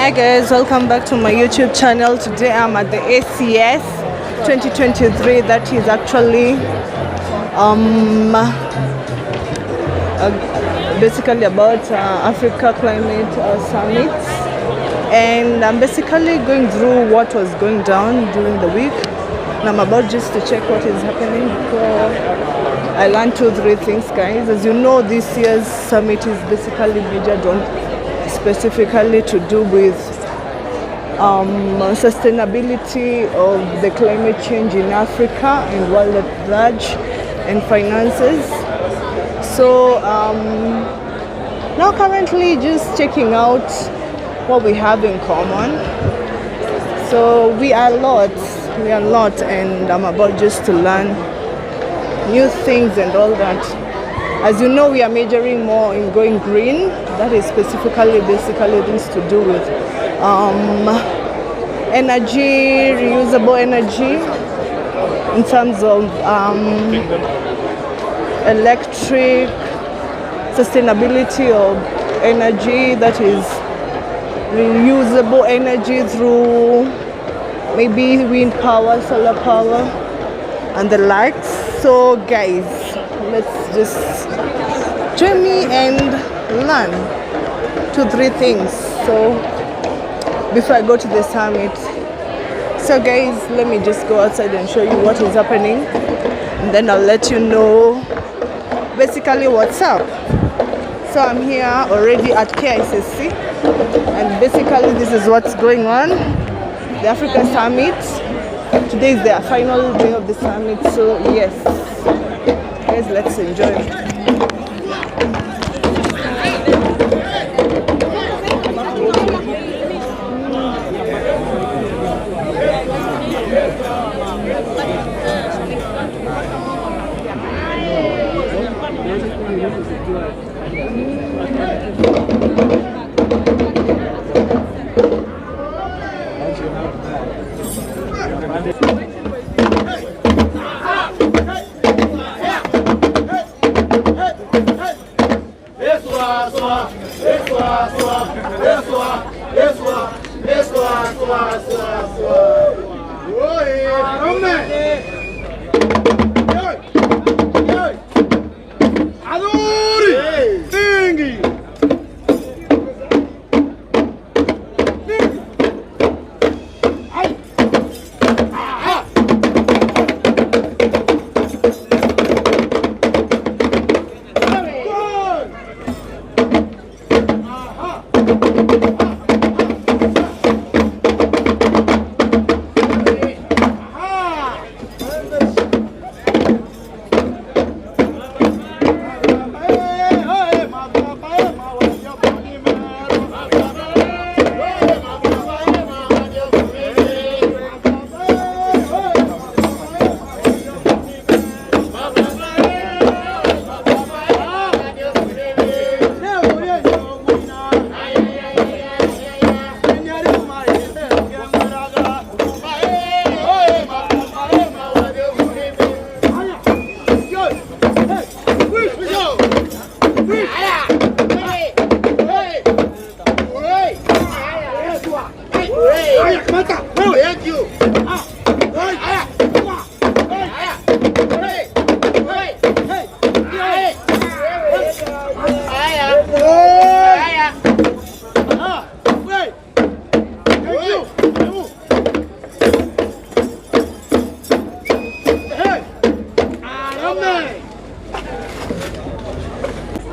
Hi guys, welcome back to my YouTube channel. Today I'm at the ACS 2023. That is actually basically about Africa Climate Summit, and I'm basically going through what was going down during the week, and I'm about just to check what is happening before I learn 2-3 things, guys. As you know, this year's summit is basically majored on specifically to do with sustainability of the climate change in Africa and world at large, and finances. So now currently just checking out what we have in common. So we are a lot, and I'm about just to learn new things and all that. As you know, we are majoring more in going green. That is basically things to do with energy, reusable energy, in terms of electric, sustainability of energy, that is reusable energy through maybe wind power, solar power, and the likes. So guys, let's just join me and learn 2-3 things so before I go to the summit. So guys, let me just go outside and show you what is happening, and then I'll let you know basically what's up. So I'm here already at KICC, and basically this is what's going on. The Africa Summit. Today is the final day of the summit, so yes, guys, let's enjoy.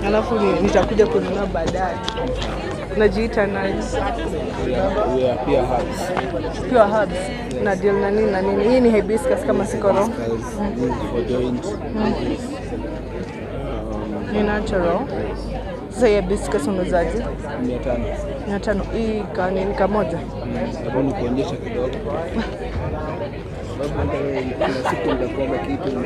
Alafu nitakuja kununua baadaye. Unajiita nani? We are pure herbs. Pure herbs. Yes. Na deal na nini na nini? Hii ni hibiscus kama siko wrong. For joint. Ni natural. Sasa hii hibiscus unauzaje? 500. Hii kanini kamoja? Hapo ni kuonyesha kidogo. Sababu ndio siku ndio kitu.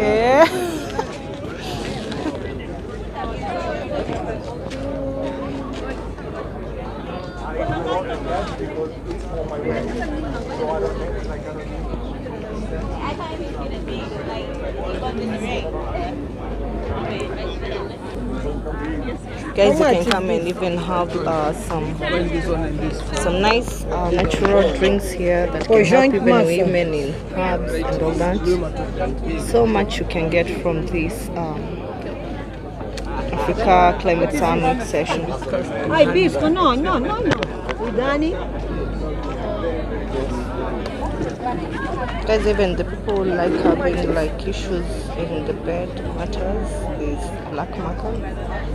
Guys, you can come and even have some nice natural drinks here that can help even women in herbs and all that. So much you can get from this Africa Climate Summit session. Ai, bisco, no. Dani? Guys, even the people who like having like issues in the bed matters, is black marker.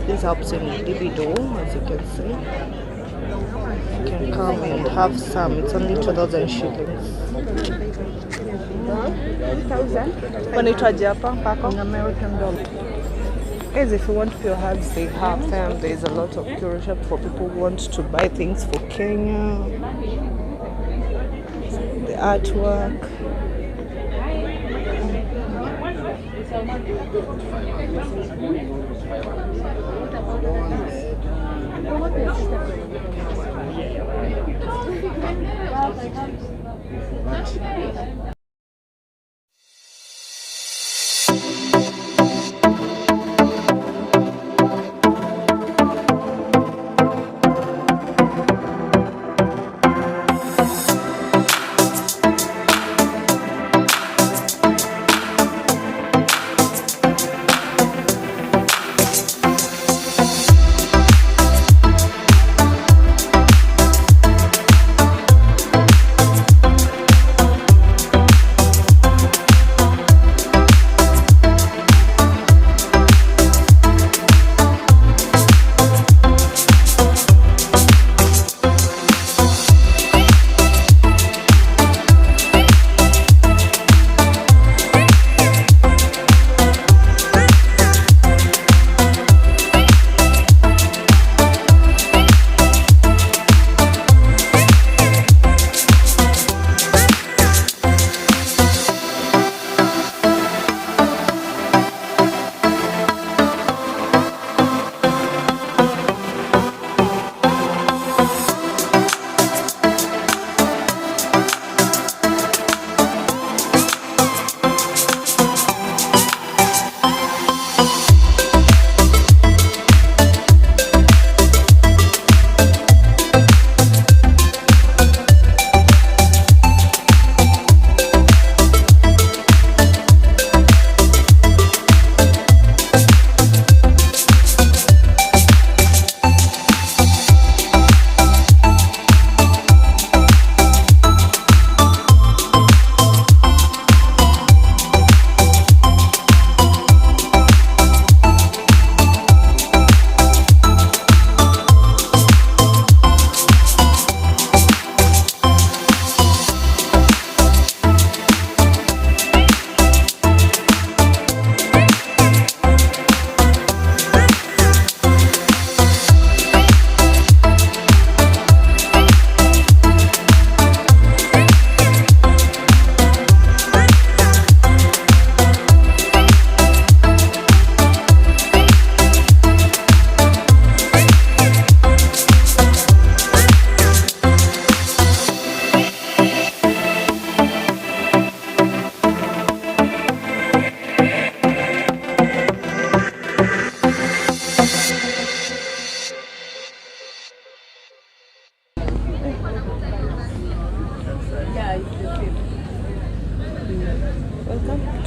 This helps in libido, as you can see. You can come and have some. It's only 2,000 shillings. 2,000? American dollar. Guys, if you want pure herbs, they have them. There's a lot of pure shop for people who want to buy things for Kenya. The artwork.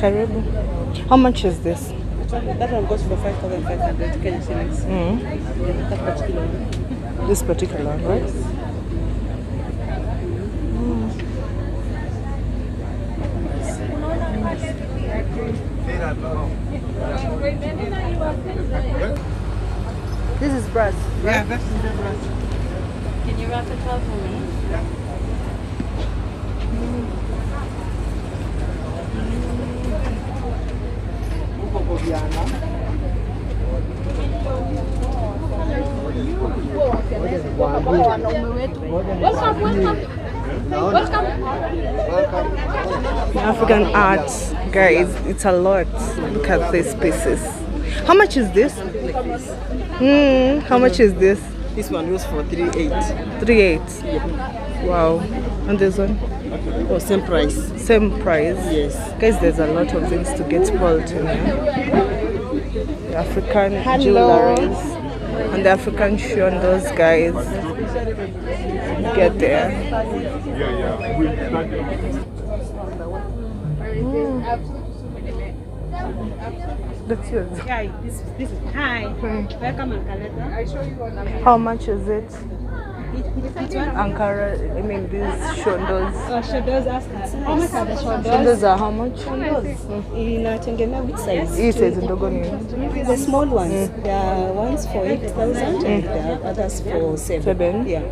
Karibu. How much is this? That one goes for 5,500 Kenya shillings. Yeah, that particular one. This particular one, right? This is brass. Yeah, that's the brass. Can you wrap it up for me? African art, guys, it's a lot. Look at these pieces. How much is this? How much is this? This one goes for 3,800. 3,800. Yeah. Wow. And this one? Oh, same price. Same price? Yes. Guys, there's a lot of things to get spoiled in here. The African jewelries and the African shondos, guys. Get there. That's yours. Yeah, this is hi. Welcome, Ankara. How much is it? Which one? Ankara, I mean these shondos. Shoulders, ask us. How much are the shoulders? Shondos are how much? Inategemea which size. Hii size ndogo ni The small ones, there are ones for 8,000 and there are others for 7. 7. Yeah.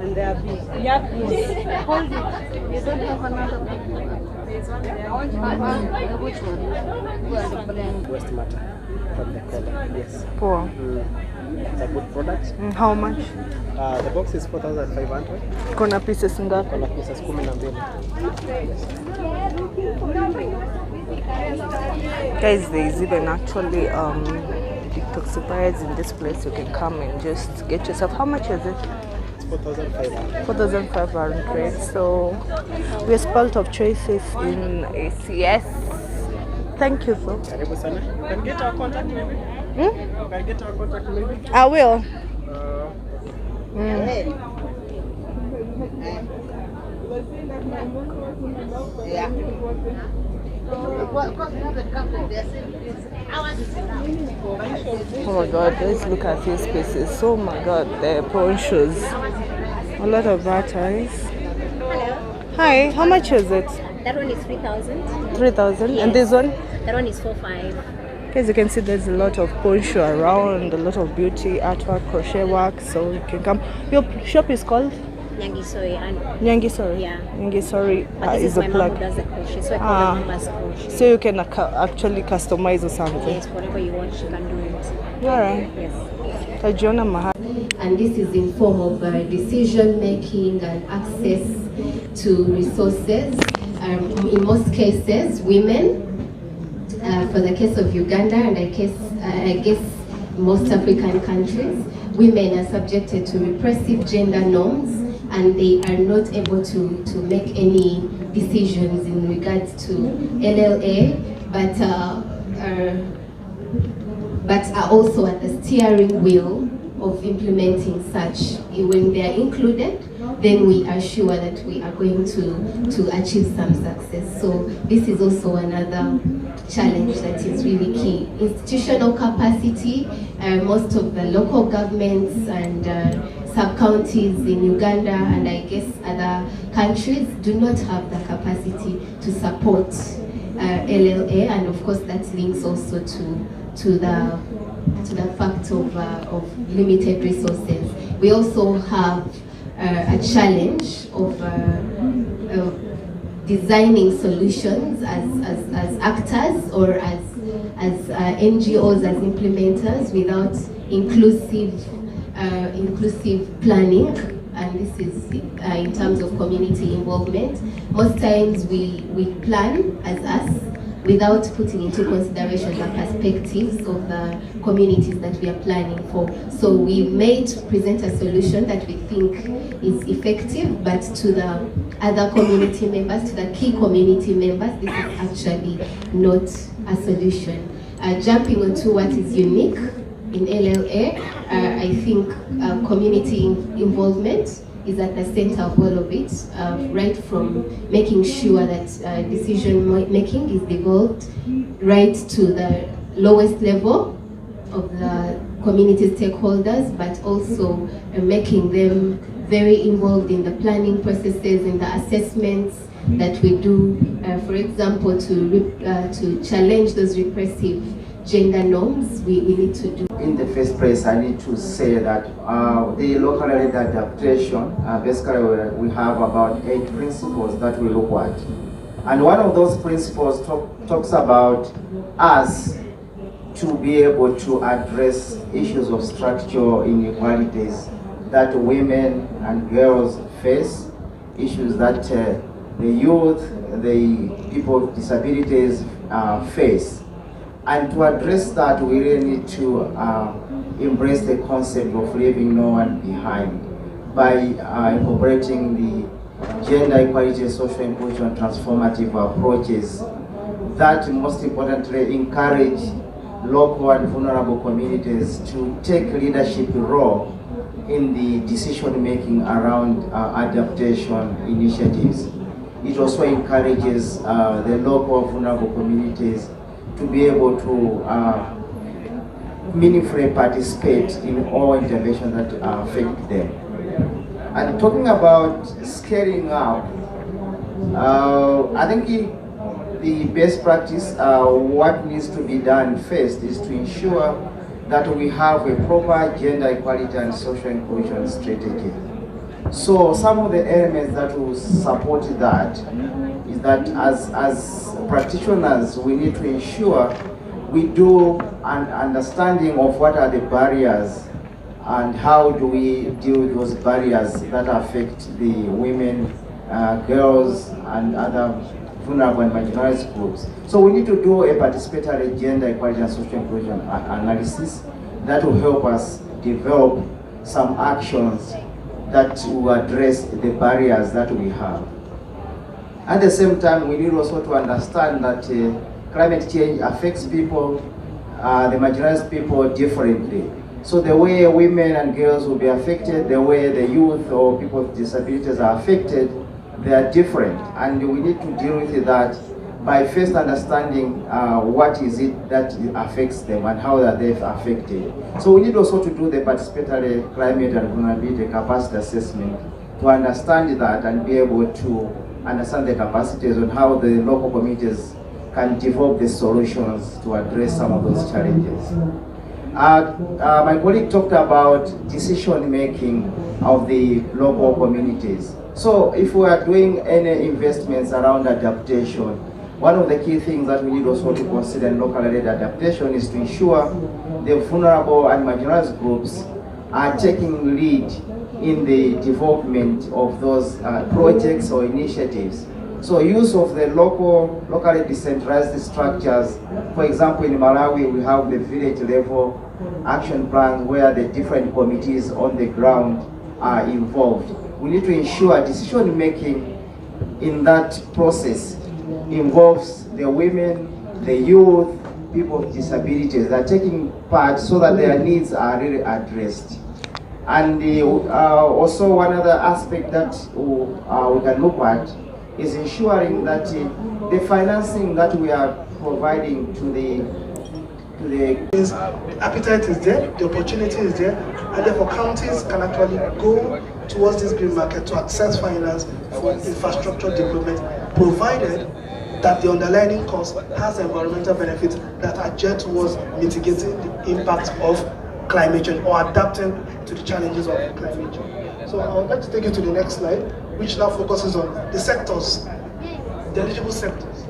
And they are big. Yeah, please. Hold it. You don't have another one. There's one there. Which one? West matter from the color. Yes. poor. It's a good product. How much? The box is 4,500. Kona pieces ngapi? Kuna pieces 12. Guys, there is even actually detoxifiers in this place. You can come and just get yourself. How much is it? 4,500. 4,500. So we're spoiled of choices in ACS. Thank you, sir. Karibu sana. You can get our contact maybe. You can get our contact maybe. I will. Oh my god, let's look at these pieces. Oh my god, the ponchos. A lot of batteries. Hi, how much is it? That one is 3,000. 3,000. Yes. And this one? That one is 4,500. As you can see, there's a lot of poncho around, a lot of beauty, artwork, crochet work. So you can come. Your shop is called? Nyangisoi and Nyangisori. Yeah. Nyangisori but this is is a my mom plug. who does the crochet, so I call her mama's crochet. So you can actually customize or something. Yes, whatever you want, she can do it. Alright. Yes. Tajiona mahali. And this is in form of decision making and access to resources. In most cases, women. For the case of Uganda and I guess most African countries, women are subjected to repressive gender norms and they are not able to make any decisions in regards to LLA, but are also at the steering wheel of implementing such. When they are included, then we are sure that we are going to achieve some success. So this is also another challenge that is really key. Institutional capacity, most of the local governments and sub-counties in Uganda and I guess other countries do not have the capacity to support LLA, and of course that links also to the fact of limited resources. We also have a challenge of designing solutions as actors or as NGOs, as implementers without inclusive planning, and this is in terms of community involvement. Most times we plan as us without putting into consideration the perspectives of the communities that we are planning for. So we may present a solution that we think is effective, but to the other community members, to the key community members, this is actually not a solution. Jumping onto what is unique in LLA, I think community involvement is at the center of all of it, right from making sure that decision making is devolved right to the lowest level of the community stakeholders, but also making them very involved in the planning processes, in the assessments that we do, for example, to challenge those repressive gender norms. We need to do. In the first place, I need to say that the local led adaptation, basically we have about 8 principles that we look at. And one of those principles talks about us to be able to address issues of structural inequalities that women and girls face, issues that the youth, the people with disabilities face. And to address that, we really need to embrace the concept of leaving no one behind by incorporating the gender equality, social inclusion, transformative approaches that most importantly encourage local and vulnerable communities to take leadership role in the decision making around adaptation initiatives. It also encourages the local vulnerable communities to be able to meaningfully participate in all interventions that affect them. And talking about scaling up, I think the best practice, what needs to be done first is to ensure that we have a proper gender equality and social inclusion strategy. So some of the elements that will support that is that as practitioners, we need to ensure we do an understanding of what are the barriers and how do we deal with those barriers that affect the women, girls, and other vulnerable and marginalized groups. So we need to do a participatory gender equality and social inclusion analysis that will help us develop some actions that will address the barriers that we have. At the same time, we need also to understand that climate change affects people, the marginalized people differently. So the way women and girls will be affected, the way the youth or people with disabilities are affected, they are different. And we need to deal with that by first understanding what is it that affects them and how are they affected. So we need also to do the participatory climate and vulnerability capacity assessment to understand that and be able to understand the capacities on how the local communities can develop the solutions to address some of those challenges. My colleague talked about decision making of the local communities. So if we are doing any investments around adaptation, one of the key things that we need also to consider in locally led adaptation is to ensure the vulnerable and marginalized groups are taking lead in the development of those projects or initiatives. So use of the locally decentralized structures. For example, in Malawi, we have the village level action plan where the different committees on the ground are involved. We need to ensure decision making in that process involves the women, the youth, people with disabilities that are taking part so that their needs are really addressed. And also one other aspect that we can look at is ensuring that the financing that we are providing to the appetite is there, the opportunity is there, and therefore counties can actually go towards this green market to access finance for infrastructure development, provided that the underlying cost has environmental benefits that are geared towards mitigating the impact of climate change or adapting to the challenges of climate change. So I would like to take you to the next slide, which now focuses on the sectors, the eligible sectors.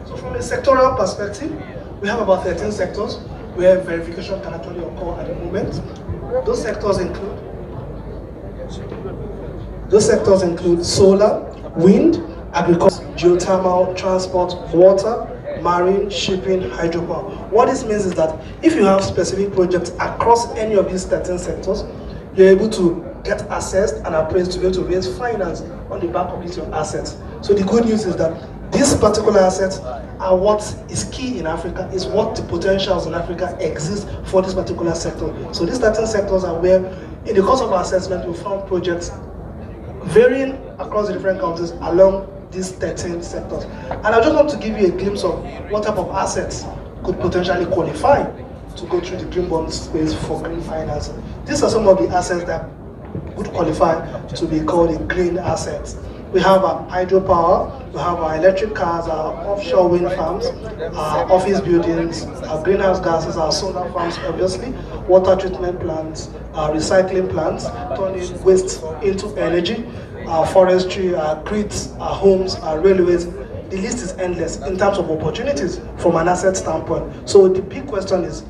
So from a sectoral perspective, we have about 13 sectors where verification can actually occur at the moment. Those sectors include solar, wind, agriculture, geothermal, transport, water, marine, shipping, hydropower. What this means is that if you have specific projects across any of these 13 sectors, you're able to get assessed and appraised to be able to raise finance on the back of these your assets. So the good news is that these particular assets are what is key in Africa, is what the potentials in Africa exist for this particular sector. So these 13 sectors are where, in the course of our assessment, we found projects varying across the different countries along these 13 sectors. And I just want to give you a glimpse of what type of assets could potentially qualify to go through the green bond space for green financing. These are some of the assets that would qualify to be called a green assets. We have our hydropower, we have our electric cars, our offshore wind farms, our office buildings, our greenhouse gases, our solar farms, obviously, water treatment plants, our recycling plants, turning waste into energy, our forestry, our grids, our homes, our railways. The list is endless in terms of opportunities from an asset standpoint. So the big question is,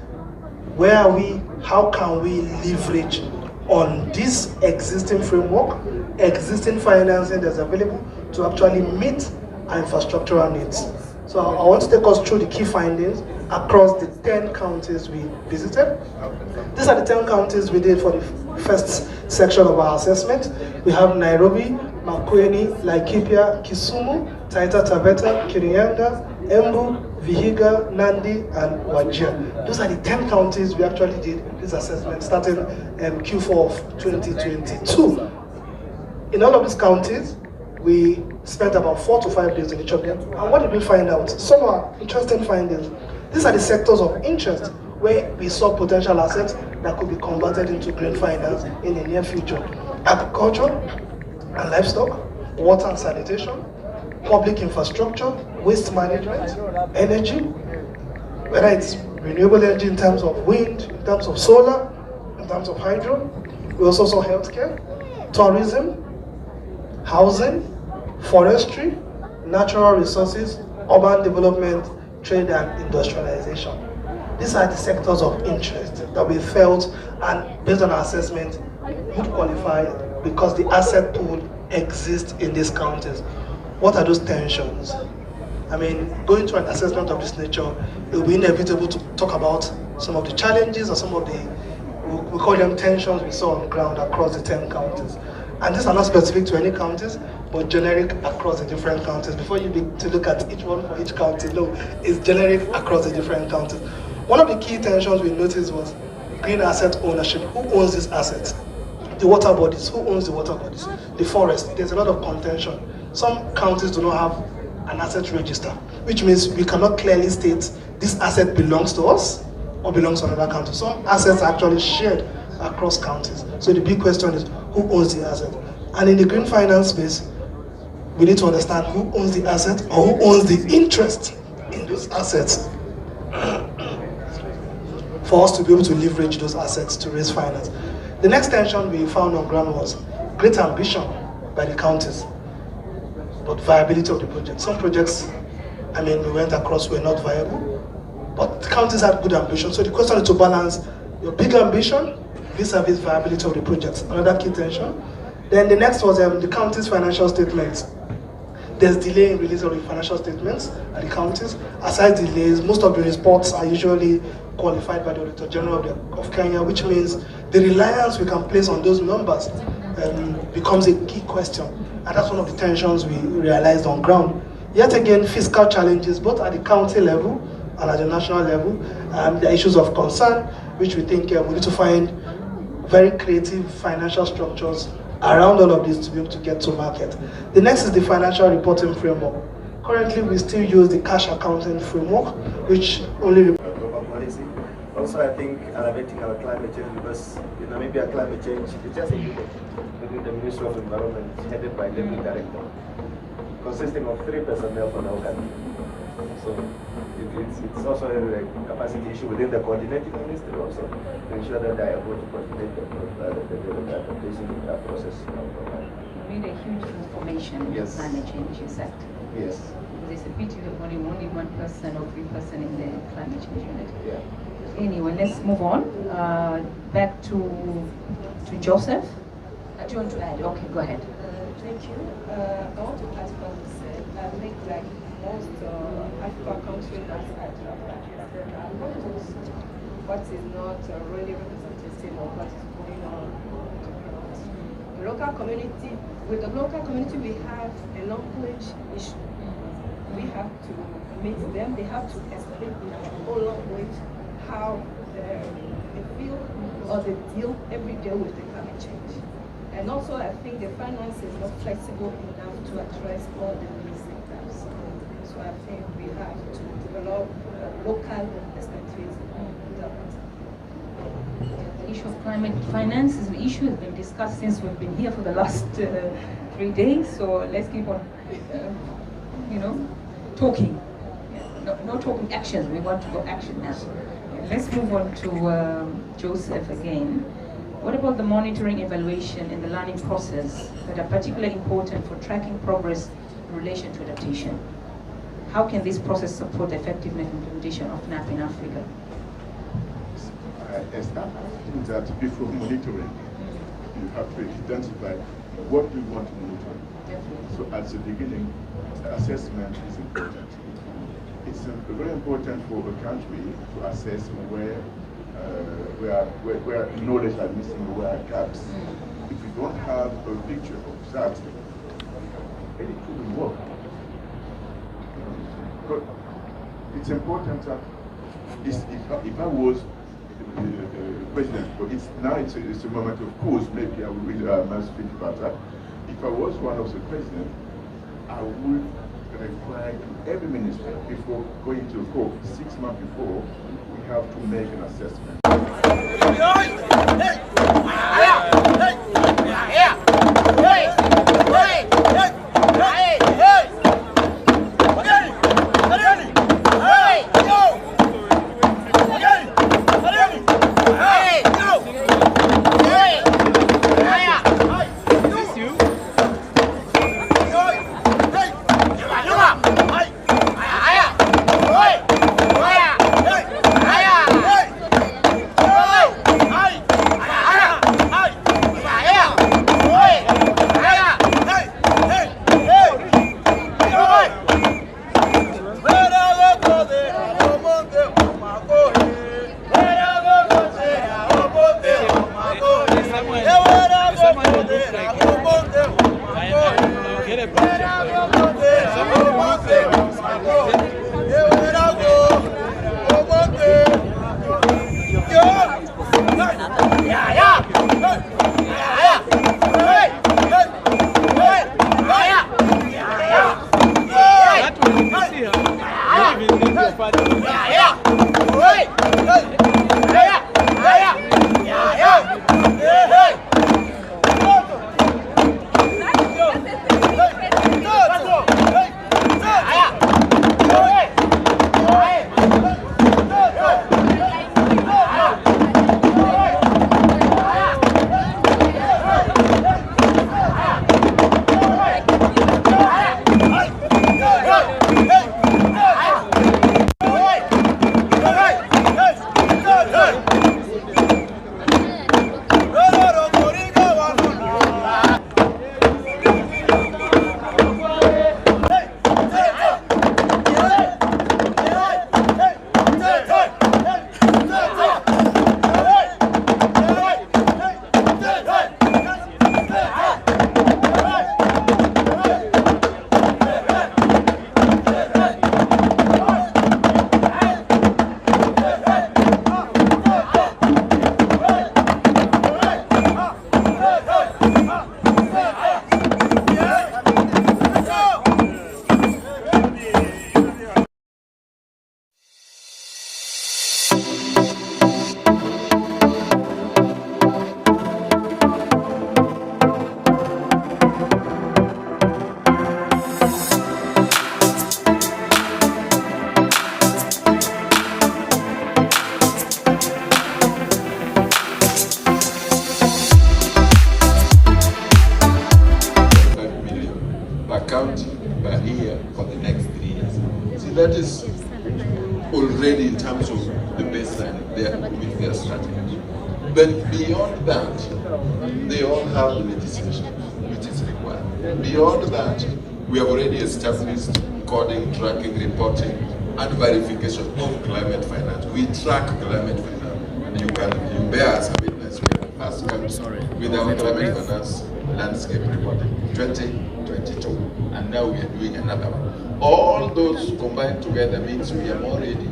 where are we? How can we leverage on this existing framework, existing financing that's available to actually meet our infrastructural needs? So I want to take us through the key findings across the 10 counties we visited. These are the 10 counties we did for the first section of our assessment. We have Nairobi, Makueni, Laikipia, Kisumu, Taita Taveta, Kirinyaga, Embu, Vihiga, Nandi, and Wajir. Those are the 10 counties we actually did this assessment starting Q4 of 2022. In all of these counties, we spent about 4 to 5 days in each of them. And what did we find out? Some are interesting findings. These are the sectors of interest where we saw potential assets that could be converted into green finance in the near future. Agriculture and livestock, water and sanitation, public infrastructure, waste management, energy, whether it's renewable energy in terms of wind, in terms of solar, in terms of hydro. We also saw healthcare, tourism, housing, forestry, natural resources, urban development, trade and industrialization. These are the sectors of interest that we felt, and based on our assessment, would qualify because the asset pool exists in these counties. What are those tensions? I mean, going through an assessment of this nature, it will be inevitable to talk about some of the challenges or some of the, we call them tensions we saw on the ground across the 10 counties. And these are not specific to any counties, but generic across the different counties. Before you begin to look at each one for each county, no, it's generic across the different counties. One of the key tensions we noticed was green asset ownership. Who owns these assets? The water bodies. Who owns the water bodies? The forest. There's a lot of contention. Some counties do not have an asset register, which means we cannot clearly state this asset belongs to us or belongs to another county. Some assets are actually shared across counties. So the big question is, who owns the asset? And in the green finance space, we need to understand who owns the asset or who owns the interest in those assets for us to be able to leverage those assets to raise finance. The next tension we found on ground was great ambition by the counties, but viability of the project. Some projects, I mean, we went across were not viable, but the counties had good ambition. So the question is to balance your big ambition vis-a-vis viability of the project. Another key tension. Then the next was the county's financial statements. There's delay in release of the financial statements at the counties. Aside delays, most of the reports are usually qualified by the Auditor General of Kenya, which means the reliance we can place on those numbers becomes a key question. And that's one of the tensions we realized on ground. Yet again, fiscal challenges, both at the county level and at the national level. The issues of concern, which we think we need to find very creative financial structures around all of this to be able to get to market. The next is the financial reporting framework. Currently, we still use the cash accounting framework, which only policy. Also, I think elevating our climate change, because in Namibia, climate change is just a unit within the Ministry of Environment, headed by Deputy Director, consisting of 3 personnel from our country. So it's also a capacity issue within the coordinating ministry also to ensure that they are able to coordinate the adaptation process. We need a huge transformation in the climate change sector. Yes. There's a pity that only 1 person or 3% in the climate change unit. Yeah. Anyway, let's move on. Back to Joseph. Do you want to add? Okay, go ahead. Thank you. I want to add what you said. I think like most African countries that what is not really representative of what is going on. The local community, with the local community, we have a language issue. We have to meet them. They have to explain in their own language how they feel or they deal every day with the climate change. And also, I think the finance is not flexible enough to address all the needs sectors. So I think we have to develop local expertise on that. The issue of climate finance is the issue has been discussed since we've been here for the last 3 days. So let's keep on, talking. No talking actions. We want to go action now. Let's move on to Joseph again. What about the monitoring, evaluation, and the learning process that are particularly important for tracking progress in relation to adaptation? How can this process support the effective implementation of NAP in Africa? That before monitoring, you have to identify what you want to monitor. So at the beginning, the assessment is important. It it's very important for a country to assess where knowledge are missing, where are gaps. If you don't have a picture of that, then it couldn't work. But it's important that if I was president, but it's a moment of course, maybe I must think about that. If I was one of the presidents, I would require to every minister, before going to court, 6 months before, we have to make an assessment. That is already in terms of the baseline there with their strategy. But beyond that, they all have the legislation which is required. Beyond that, we have already established coding, tracking, reporting, and verification of climate finance. We track climate finance. You bear as a witness. We are the first country with our climate finance landscape reporting 2022, and now we are doing another one. All those combined together means we are more ready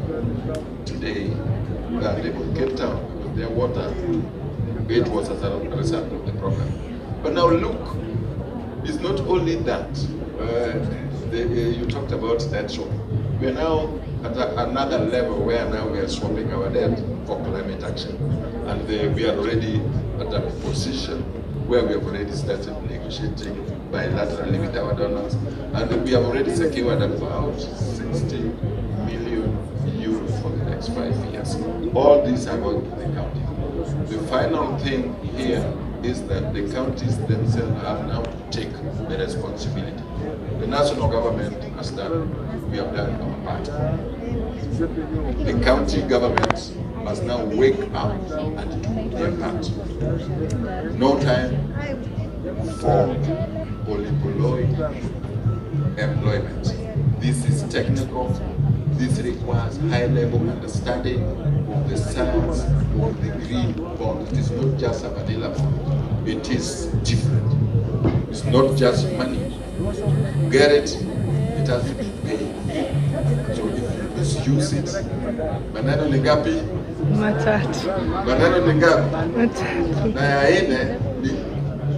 today than in Cape Town with their water. It was as a result of the program. But now look, it's not only that. You talked about debt swap. We are now at another level where now we are swapping our debt for climate action. And we are already at a position where we have already started negotiating bilaterally with our donors. And we have already secured about 60 million euros for the next 5 years. All these are going to the county. The final thing here is that the counties themselves have now to take the responsibility. The national government has done, we have done our part. The county government must now wake up and do their part. No time for polypoloid employment. This is technical, this requires high-level understanding of the science of the green bond. It is not just a vanilla bond. It is different. It's not just money. Get it? It has to be paid. So if you misuse it, maneno ni ngapi? Matatu. Maneno ni ngapi? Matatu. Na ya ine,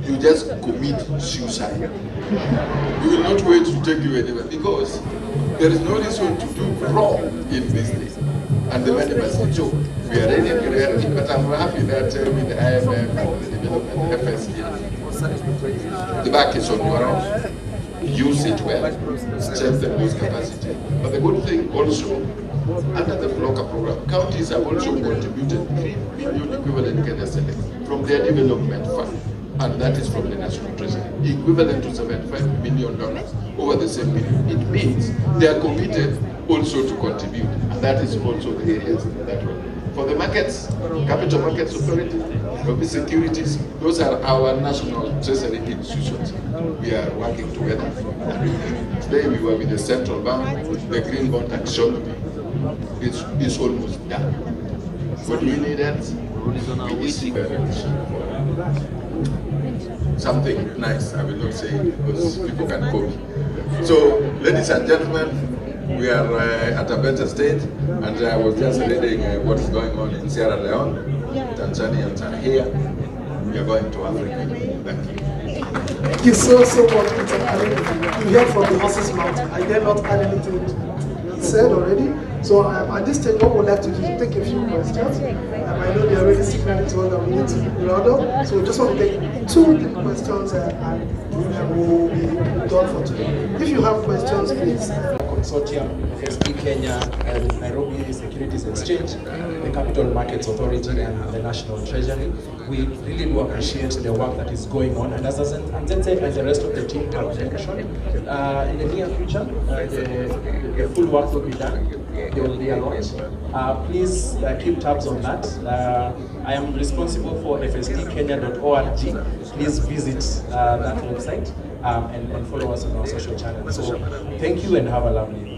you just commit suicide. You will not wait to take you anywhere because there is no reason to do wrong in this thing. And the money must be joke. We are ready to get it, but I'm happy that with the IMF and the development efforts here, the back is on your own. Use it well, strengthen those capacity. But the good thing also, under the blocker program, counties have also contributed 3 billion equivalent Kenya cedis from their development fund. And that is from the National Treasury, equivalent to $75 million over the same period. It means they are committed also to contribute, and that is also the areas that way. For the markets, Capital Markets Authority, Nairobi Securities, those are our national treasury institutions. We are working together. And today we were with the central bank, the green bond taxonomy is almost done. What we needed, we issued something nice, I will not say because people can copy. So, ladies and gentlemen, we are at a better state, and I was just reading what is going on in Sierra Leone. Tanzanians are here. We are going to Africa. Thank you. Thank you so much, Peter. You heard from the horse's mouth. I dare not add anything he said already. So at this stage, what we would like to do is take a few questions. I know they are already signaling to us that we need to round up. So we just want to take 2 quick questions and we'll be done for today. If you have questions, please. Consortium, FSD Kenya, and Nairobi Securities Exchange, the Capital Markets Authority, and the National Treasury. We really do appreciate the work that is going on, and as Nzete and the rest of the team have mentioned, in the near future, the full work will be done. There will be a launch. Please keep tabs on that. I am responsible for fsdkenya.org. Please visit that website and follow us on our social channels. So thank you and have a lovely day.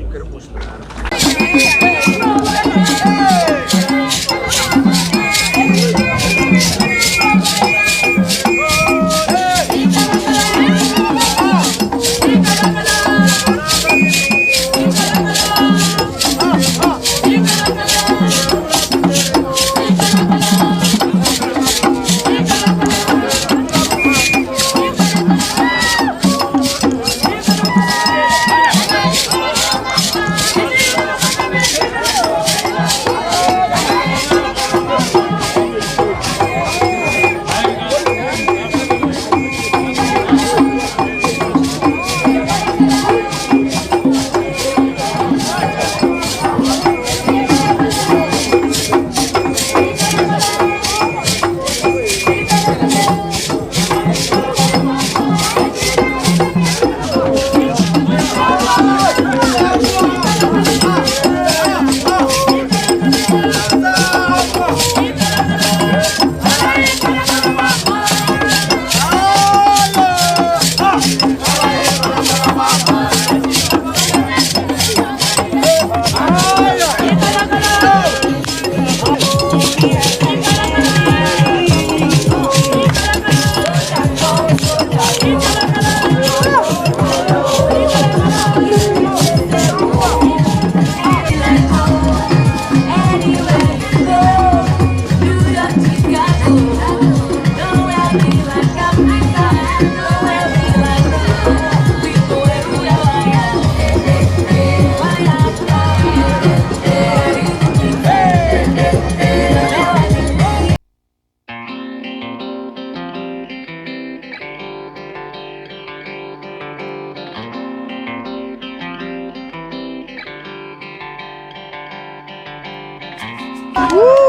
Woo!